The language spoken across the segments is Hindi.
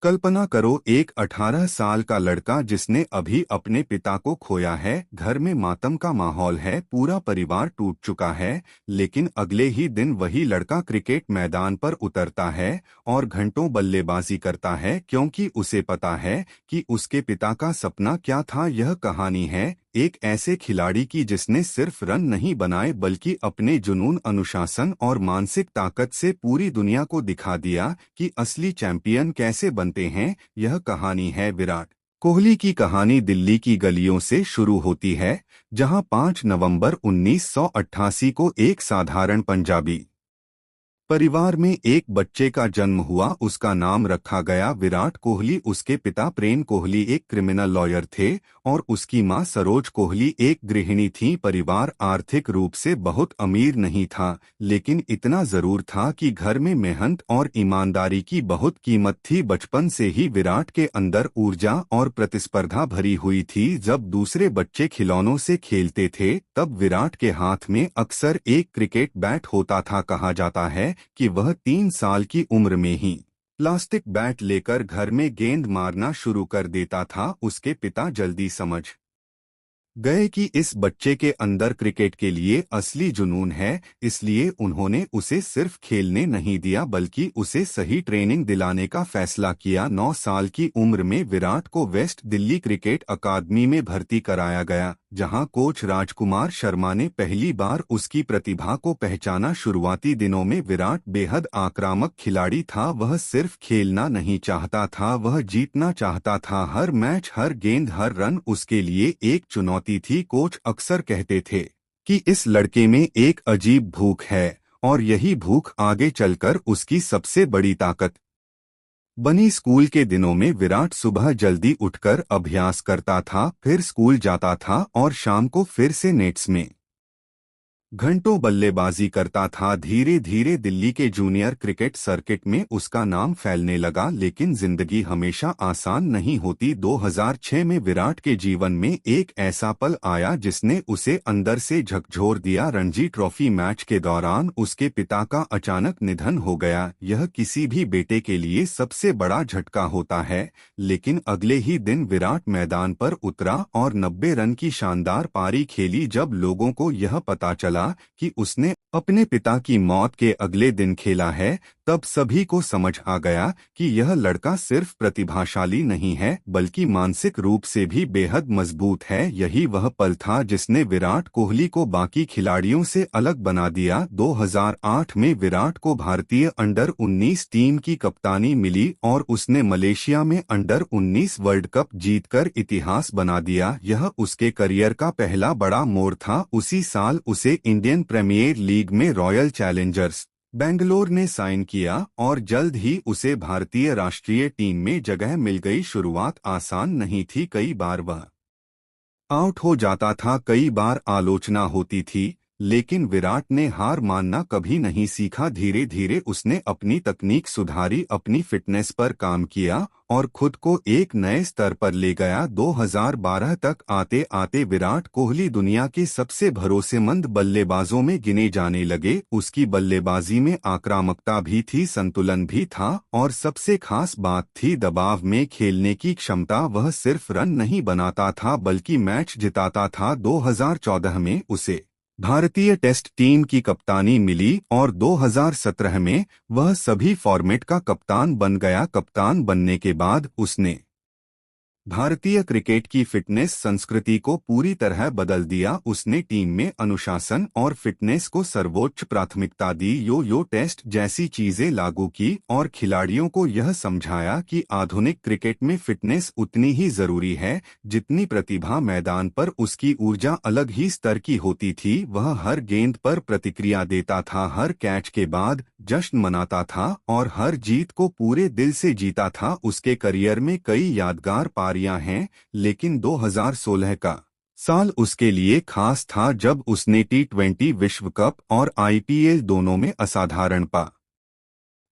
कल्पना करो, एक 18 साल का लड़का जिसने अभी अपने पिता को खोया है। घर में मातम का माहौल है, पूरा परिवार टूट चुका है। लेकिन अगले ही दिन वही लड़का क्रिकेट मैदान पर उतरता है और घंटों बल्लेबाजी करता है, क्योंकि उसे पता है कि उसके पिता का सपना क्या था। यह कहानी है एक ऐसे खिलाड़ी की जिसने सिर्फ रन नहीं बनाए बल्कि अपने जुनून, अनुशासन और मानसिक ताकत से पूरी दुनिया को दिखा दिया कि असली चैंपियन कैसे बनते हैं। यह कहानी है विराट कोहली की। कहानी दिल्ली की गलियों से शुरू होती है, जहां 5 नवंबर 1988 को एक साधारण पंजाबी परिवार में एक बच्चे का जन्म हुआ। उसका नाम रखा गया विराट कोहली। उसके पिता प्रेम कोहली एक क्रिमिनल लॉयर थे और उसकी मां सरोज कोहली एक गृहिणी थी। परिवार आर्थिक रूप से बहुत अमीर नहीं था, लेकिन इतना जरूर था कि घर में मेहनत और ईमानदारी की बहुत कीमत थी। बचपन से ही विराट के अंदर ऊर्जा और प्रतिस्पर्धा भरी हुई थी। जब दूसरे बच्चे खिलौनों से खेलते थे, तब विराट के हाथ में अक्सर एक क्रिकेट बैट होता था। कहा जाता है कि वह 3 साल की उम्र में ही प्लास्टिक बैट लेकर घर में गेंद मारना शुरू कर देता था। उसके पिता जल्दी समझ गए कि इस बच्चे के अंदर क्रिकेट के लिए असली जुनून है, इसलिए उन्होंने उसे सिर्फ खेलने नहीं दिया बल्कि उसे सही ट्रेनिंग दिलाने का फैसला किया। 9 साल की उम्र में विराट को वेस्ट दिल्ली क्रिकेट अकादमी में भर्ती कराया गया, जहां कोच राजकुमार शर्मा ने पहली बार उसकी प्रतिभा को पहचाना। शुरुआती दिनों में विराट बेहद आक्रामक खिलाड़ी था। वह सिर्फ खेलना नहीं चाहता था, वह जीतना चाहता था। हर मैच, हर गेंद, हर रन उसके लिए एक चुनौती थी। कोच अक्सर कहते थे कि इस लड़के में एक अजीब भूख है और यही भूख आगे चलकर उसकी सबसे बड़ी ताकत बनी। स्कूल के दिनों में विराट सुबह जल्दी उठकर अभ्यास करता था, फिर स्कूल जाता था और शाम को फिर से नेट्स में घंटों बल्लेबाजी करता था। धीरे धीरे दिल्ली के जूनियर क्रिकेट सर्किट में उसका नाम फैलने लगा, लेकिन जिंदगी हमेशा आसान नहीं होती। 2006 में विराट के जीवन में एक ऐसा पल आया जिसने उसे अंदर से झकझोर दिया। रणजी ट्रॉफी मैच के दौरान उसके पिता का अचानक निधन हो गया। यह किसी भी बेटे के लिए सबसे बड़ा झटका होता है, लेकिन अगले ही दिन विराट मैदान पर उतरा और 90 रन की शानदार पारी खेली। जब लोगों को यह पता चला कि उसने अपने पिता की मौत के अगले दिन खेला है, तब सभी को समझ आ गया कि यह लड़का सिर्फ प्रतिभाशाली नहीं है बल्कि मानसिक रूप से भी बेहद मजबूत है। यही वह पल था जिसने विराट कोहली को बाकी खिलाड़ियों से अलग बना दिया। 2008 में विराट को भारतीय अंडर-19 टीम की कप्तानी मिली और उसने मलेशिया में अंडर-19 वर्ल्ड कप जीतकर इतिहास बना दिया। यह उसके करियर का पहला बड़ा मोड़ था। उसी साल उसे इंडियन प्रीमियर लीग में रॉयल चैलेंजर्स बेंगलोर ने साइन किया और जल्द ही उसे भारतीय राष्ट्रीय टीम में जगह मिल गई। शुरुआत आसान नहीं थी, कई बार वह आउट हो जाता था, कई बार आलोचना होती थी, लेकिन विराट ने हार मानना कभी नहीं सीखा। धीरे धीरे उसने अपनी तकनीक सुधारी, अपनी फिटनेस पर काम किया और खुद को एक नए स्तर पर ले गया। 2012 तक आते आते विराट कोहली दुनिया के सबसे भरोसेमंद बल्लेबाजों में गिने जाने लगे। उसकी बल्लेबाजी में आक्रामकता भी थी, संतुलन भी था और सबसे खास बात थी दबाव में खेलने की क्षमता। वह सिर्फ रन नहीं बनाता था बल्कि मैच जिताता था। 2014 में उसे भारतीय टेस्ट टीम की कप्तानी मिली और 2017 में वह सभी फॉर्मेट का कप्तान बन गया। कप्तान बनने के बाद उसने भारतीय क्रिकेट की फिटनेस संस्कृति को पूरी तरह बदल दिया। उसने टीम में अनुशासन और फिटनेस को सर्वोच्च प्राथमिकता दी, यो टेस्ट जैसी चीजें लागू की और खिलाड़ियों को यह समझाया कि आधुनिक क्रिकेट में फिटनेस उतनी ही जरूरी है जितनी प्रतिभा। मैदान पर उसकी ऊर्जा अलग ही स्तर की होती थी। वह हर गेंद पर प्रतिक्रिया देता था, हर कैच के बाद जश्न मनाता था और हर जीत को पूरे दिल से जीता था। उसके करियर में कई यादगार पारियां हैं, लेकिन 2016 का साल उसके लिए खास था जब उसने टी20 विश्व कप और आईपीएल दोनों में असाधारण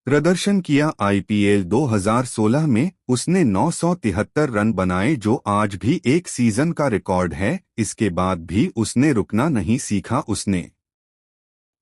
प्रदर्शन किया। आईपीएल 2016 में उसने 973 रन बनाए, जो आज भी एक सीजन का रिकॉर्ड है। इसके बाद भी उसने रुकना नहीं सीखा। उसने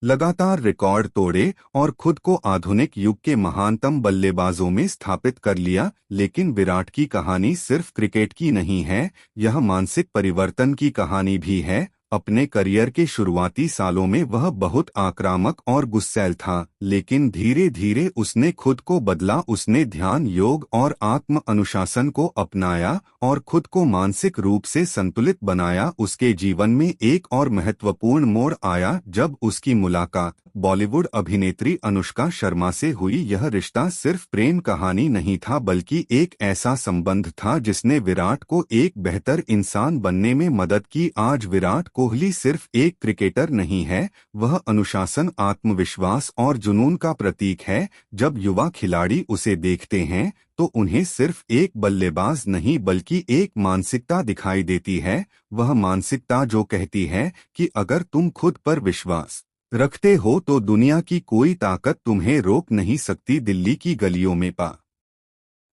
लगातार रिकॉर्ड तोड़े और खुद को आधुनिक युग के महानतम बल्लेबाजों में स्थापित कर लिया। लेकिन विराट की कहानी सिर्फ क्रिकेट की नहीं है, यह मानसिक परिवर्तन की कहानी भी है। अपने करियर के शुरुआती सालों में वह बहुत आक्रामक और गुस्सैल था, लेकिन धीरे धीरे उसने खुद को बदला। उसने ध्यान, योग और आत्म अनुशासन को अपनाया और खुद को मानसिक रूप से संतुलित बनाया। उसके जीवन में एक और महत्वपूर्ण मोड़ आया जब उसकी मुलाकात बॉलीवुड अभिनेत्री अनुष्का शर्मा से हुई। यह रिश्ता सिर्फ प्रेम कहानी नहीं था, बल्कि एक ऐसा संबंध था जिसने विराट को एक बेहतर इंसान बनने में मदद की। आज विराट कोहली सिर्फ एक क्रिकेटर नहीं है, वह अनुशासन, आत्मविश्वास और जुनून का प्रतीक है। जब युवा खिलाड़ी उसे देखते हैं तो उन्हें सिर्फ एक बल्लेबाज नहीं बल्कि एक मानसिकता दिखाई देती है। वह मानसिकता जो कहती है कि अगर तुम खुद पर विश्वास रखते हो तो दुनिया की कोई ताकत तुम्हें रोक नहीं सकती। दिल्ली की गलियों में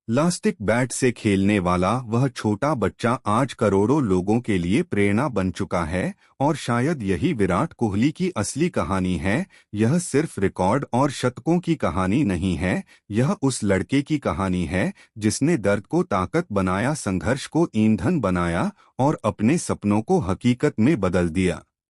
प्लास्टिक बैट से खेलने वाला वह छोटा बच्चा आज करोड़ों लोगों के लिए प्रेरणा बन चुका है, और शायद यही विराट कोहली की असली कहानी है। यह सिर्फ रिकॉर्ड और शतकों की कहानी नहीं है, यह उस लड़के की कहानी है जिसने दर्द को ताकत बनाया, संघर्ष को ईंधन बनाया और अपने सपनों को हकीकत में बदल दिया।